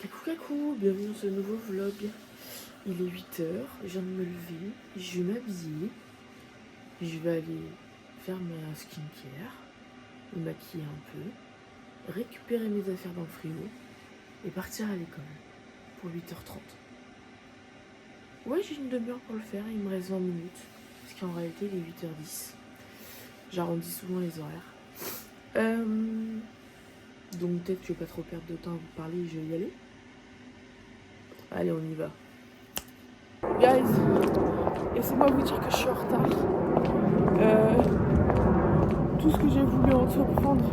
Coucou, bienvenue dans ce nouveau vlog. Il est 8h, je viens de me lever, je vais m'habiller, je vais aller faire ma skincare, me maquiller un peu, récupérer mes affaires dans le frigo et partir à l'école pour 8h30. Ouais, j'ai une demi-heure pour le faire, il me reste 20 minutes, parce qu'en réalité il est 8h10. J'arrondis souvent les horaires. Donc peut-être que je vais pas trop perdre de temps à vous parler, je vais y aller. Allez, on y va. Guys, laissez-moi vous dire que je suis en retard. Tout ce que j'ai voulu entreprendre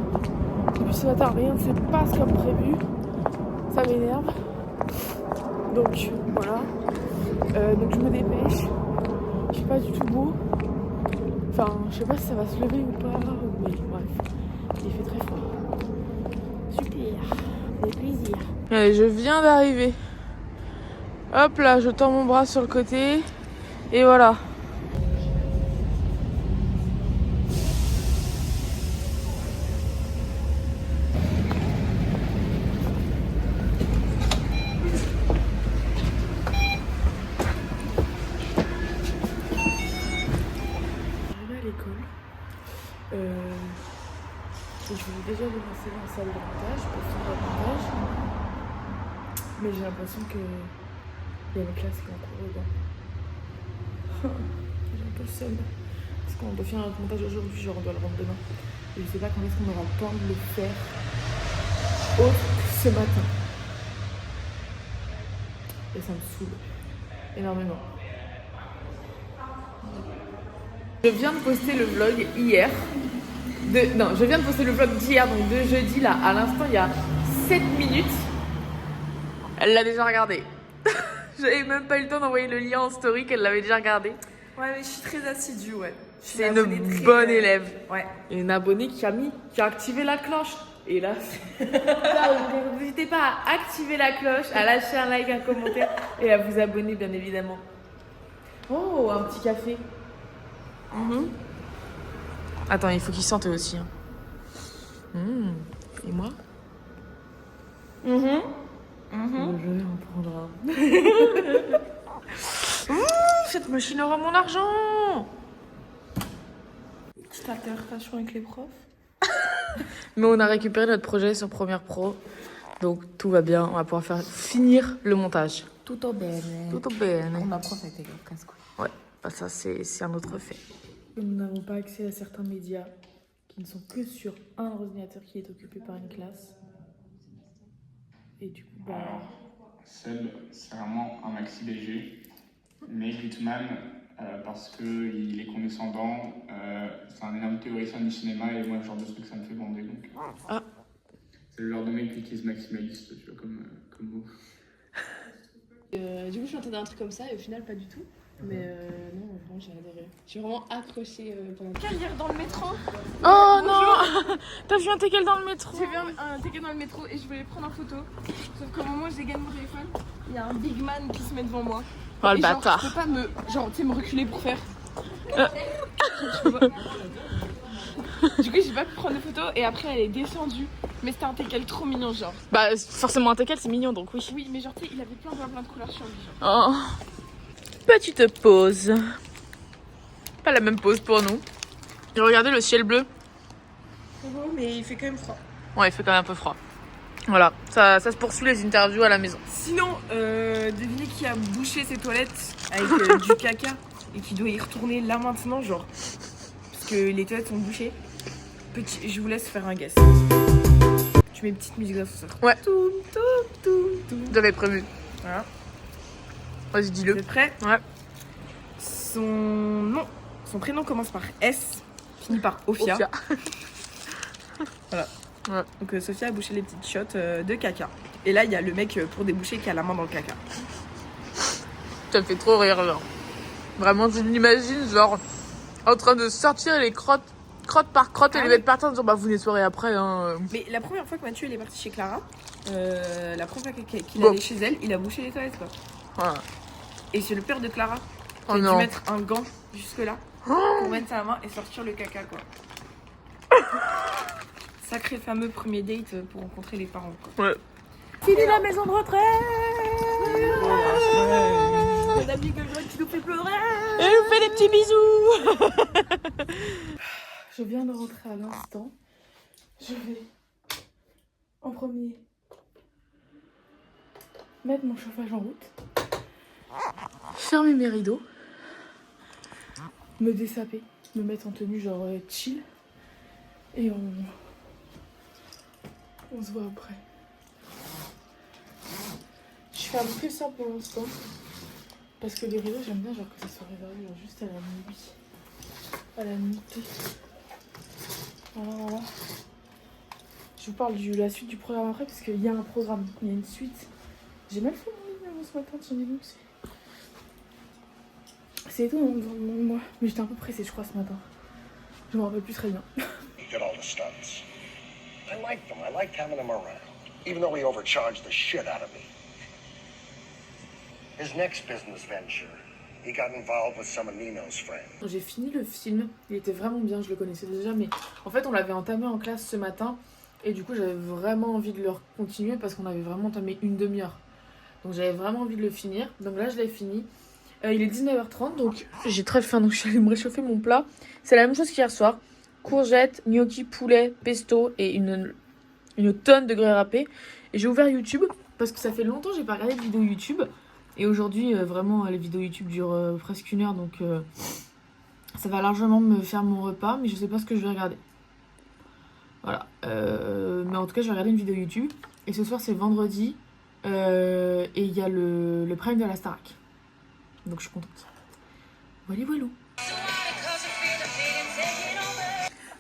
depuis ce matin, rien ne se passe comme prévu. Ça m'énerve. Donc voilà. Donc je me dépêche. Il fait pas du tout beau. Enfin, je sais pas si ça va se lever ou pas. Mais bref, il fait très froid. Super, ça fait plaisir. Allez, je viens d'arriver. Hop là, je tends mon bras sur le côté. Et voilà. J'arrive à l'école. Et je voulais déjà me lancer dans la salle de montage pour faire le montage. Mais j'ai l'impression que il y a une classe qui est en cours dedans. J'ai un peu le seum. Parce qu'on doit faire notre montage aujourd'hui, genre on doit le rendre demain. Et je sais pas quand est-ce qu'on aura le temps de le faire autre que ce matin. Et ça me saoule énormément. Je viens de poster le vlog hier. Je viens de poster le vlog d'hier, donc de jeudi là, à l'instant il y a 7 minutes. Elle l'a déjà regardé. J'avais même pas eu le temps d'envoyer le lien en story qu'elle l'avait déjà regardé. Ouais, mais je suis très assidue, ouais. C'est une bonne élève. Ouais. Et une abonnée qui a activé la cloche. Et là, n'hésitez pas à activer la cloche, à lâcher un like, un commentaire et à vous abonner bien évidemment. Oh, un petit café. Attends, il faut qu'il sente aussi. Hein. Et moi Je vais en prendre un. Cette machine aura mon argent. Petite altercation avec les profs. Mais on a récupéré notre projet sur Premiere Pro. Donc tout va bien, on va pouvoir finir le montage. Tutto bene. Tout bien. On apprend avec les casse-couilles. Ouais, bah ça c'est un autre fait. Nous n'avons pas accès à certains médias qui ne sont que sur un ordinateur qui est occupé par une classe. Et du coup, bah... Seb, c'est vraiment un maxi léger, mais Gutmann, parce qu'il est condescendant, c'est un énorme théoricien du cinéma et moi, le genre de truc, ça me fait bander. Donc, c'est le genre de mec qui utilise maximaliste, tu vois, comme mot. Du coup, je suis entendue un truc comme ça et au final, pas du tout. Mais non, vraiment, j'ai adoré. J'ai vraiment accroché pendant carrière dans le métro. Oh non. T'as vu un teckel dans le métro? J'ai vu un teckel dans le métro et je voulais prendre en photo. Sauf qu'au moment où j'ai gagné mon téléphone, il y a un big man qui se met devant moi. Oh le et bâtard. Je peux pas me reculer pour faire. Du coup, j'ai pas pu prendre de photo et après, elle est descendue. Mais c'était un teckel trop mignon, genre. Bah forcément un teckel c'est mignon donc oui. Oui, mais genre, tu sais, il avait plein de couleurs sur lui. Genre. Oh. Petite pause. Pas la même pause pour nous. Et regardez le ciel bleu. Mais il fait quand même froid. Ouais, il fait quand même un peu froid. Voilà, ça se poursuit les interviews à la maison. Sinon, devinez qui a bouché ses toilettes avec du caca et qui doit y retourner là maintenant, genre. Parce que les toilettes sont bouchées. Je vous laisse faire un guess. Tu mets une petite musique d'ascenseur. Ouais. Toum, toum, toum, toum. J'avais prévu. Voilà. Vas-y, dis-le. Vous êtes prêts? Ouais. Son prénom commence par S, finit par Ophia. Voilà. Ouais. Donc Sophia a bouché les petites chiottes de caca. Et là, il y a le mec pour déboucher qui a la main dans le caca. Ça me fait trop rire, genre. Vraiment, je m'imagine, genre, en train de sortir les crotte par crotte et les mettre par terre en disant, bah, vous nettoierez après, hein. Mais la première fois que Mathieu il est parti chez Clara, la première fois qu'il Bon. allait chez elle, il a bouché les toilettes, quoi. Voilà. Et c'est le père de Clara qui Oh a dû non. mettre un gant jusque là pour mettre sa main et sortir le caca, quoi. Sacré fameux premier date pour rencontrer les parents, quoi. Ouais. Fini la maison de retraite. On a dit que tu nous fais pleurer. Elle nous fait des petits bisous. Je viens de rentrer à l'instant. Je vais en premier mettre mon chauffage en route, fermer mes rideaux, me dessaper, me mettre en tenue genre chill et on se voit après. Je fais un peu ça pour l'instant parce que les rideaux j'aime bien genre que ça soit réservé genre juste à la nuit, à la nuitée. Voilà. Je vous parle de la suite du programme après parce qu'il y a un programme, il y a une suite. J'ai mal fait mon lit avant ce matin, j'en ai vu. C'est étonnant moi, mais j'étais un peu pressée je crois ce matin. Je me rappelle plus très bien. He did all the stunts. I liked them. I liked having him around, even though he overcharged the shit out of me. His next business venture, he got involved with some of Nino's friends. J'ai fini le film, il était vraiment bien, je le connaissais déjà, mais en fait on l'avait entamé en classe ce matin et du coup j'avais vraiment envie de le continuer parce qu'on avait vraiment entamé une demi-heure. Donc j'avais vraiment envie de le finir, donc là je l'ai fini. Il est 19h30 donc j'ai très faim donc je suis allée me réchauffer mon plat. C'est la même chose qu'hier soir, courgettes, gnocchi, poulet, pesto et une tonne de grès râpé. Et j'ai ouvert YouTube parce que ça fait longtemps que j'ai pas regardé de vidéo YouTube. Et aujourd'hui, vraiment, les vidéos YouTube durent presque 1 heure, donc ça va largement me faire mon repas, mais je sais pas ce que je vais regarder. Voilà. Mais en tout cas, je vais regarder une vidéo YouTube. Et ce soir, c'est vendredi, et il y a le prime de la Starac. Donc je suis contente. Voilà, voilà.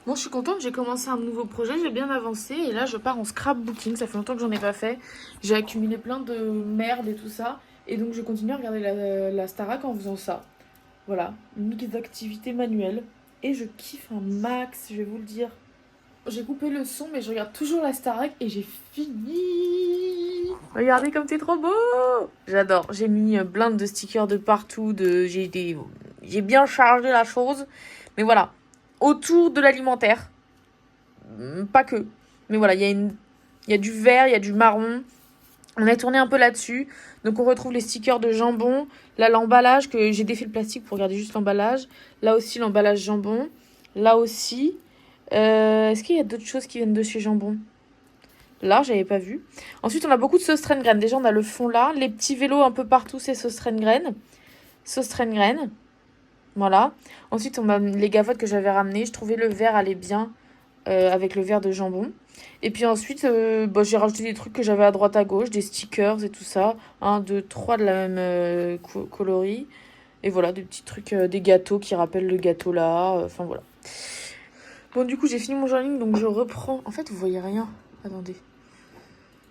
Bon, je suis contente, j'ai commencé un nouveau projet, j'ai bien avancé, et là, je pars en scrapbooking. Ça fait longtemps que j'en ai pas fait. J'ai accumulé plein de merde et tout ça. Et donc je continue à regarder la Starac en faisant ça. Voilà, une mix d'activités manuelles. Et je kiffe un max, je vais vous le dire. J'ai coupé le son, mais je regarde toujours la Starac et j'ai fini. Regardez comme c'est trop beau. J'adore, j'ai mis blinde de stickers de partout. J'ai bien chargé la chose. Mais voilà, autour de l'alimentaire. Pas que. Mais voilà, il y a du vert, il y a du marron. On a tourné un peu là-dessus. Donc on retrouve les stickers de jambon. Là l'emballage, que j'ai défait le plastique pour regarder juste l'emballage. Là aussi l'emballage jambon. Là aussi. Est-ce qu'il y a d'autres choses qui viennent de chez Jambon? Là, j'avais pas vu. Ensuite, on a beaucoup de sauce traîne graine. Déjà, on a le fond là. Les petits vélos un peu partout, c'est sauce traîne graine. Sauce traîne graine. Voilà. Ensuite, on a les gavottes que j'avais ramenées. Je trouvais le verre allait bien avec le verre de jambon. Et puis ensuite, j'ai rajouté des trucs que j'avais à droite à gauche, des stickers et tout ça. 1, 2, 3 de la même coloris. Et voilà, des petits trucs, des gâteaux qui rappellent le gâteau là. Enfin voilà. Bon, du coup, j'ai fini mon journaling, donc je reprends. En fait, vous voyez rien. Attendez.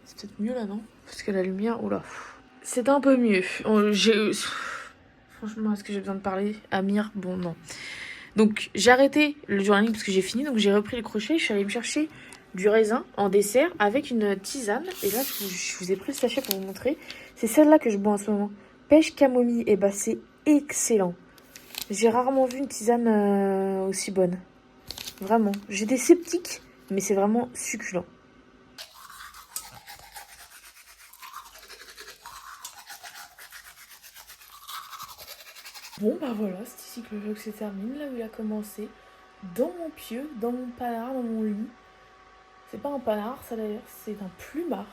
C'est peut-être mieux là, non? Parce que la lumière, oula. C'est un peu mieux. Franchement, est-ce que j'ai besoin de parler? Amir, bon, non. Donc, j'ai arrêté le journaling parce que j'ai fini. Donc, j'ai repris le crochet. Je suis allée me chercher du raisin en dessert avec une tisane. Et là, je vous ai pris le sachet pour vous montrer. C'est celle-là que je bois en ce moment. Pêche camomille. Et bah, c'est excellent. J'ai rarement vu une tisane aussi bonne. Vraiment. J'étais sceptique, mais c'est vraiment succulent. Bon, bah voilà, c'est ici que le vlog se termine. Là où il a commencé. Dans mon pieu, dans mon panard, dans mon lit. C'est pas un panard, ça d'ailleurs, c'est un plumard.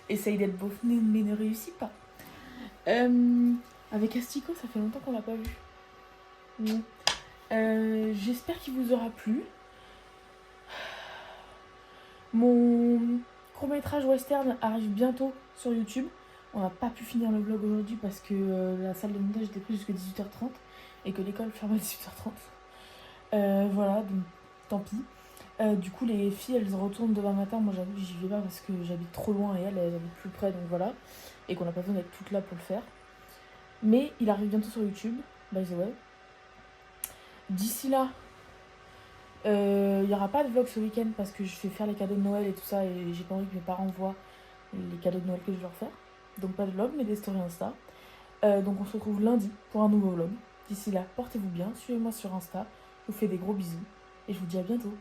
Essaye d'être beau, mais ne réussit pas. Avec Astico, ça fait longtemps qu'on l'a pas vu. J'espère qu'il vous aura plu. Mon court-métrage western arrive bientôt sur YouTube. On n'a pas pu finir le vlog aujourd'hui parce que la salle de montage était prise jusqu'à 18h30 et que l'école ferme à 18h30. Voilà, donc tant pis. Du coup, les filles, elles retournent demain matin. Moi, j'avoue, j'y vais pas parce que j'habite trop loin et elles habitent plus près, donc voilà. Et qu'on n'a pas besoin d'être toutes là pour le faire. Mais il arrive bientôt sur YouTube, by the way. D'ici là, il n'y aura pas de vlog ce week-end parce que je vais faire les cadeaux de Noël et tout ça. Et j'ai pas envie que mes parents voient les cadeaux de Noël que je vais leur faire. Donc pas de vlog, mais des stories Insta. Donc on se retrouve lundi pour un nouveau vlog. D'ici là, portez-vous bien, suivez-moi sur Insta. Je vous fais des gros bisous et je vous dis à bientôt.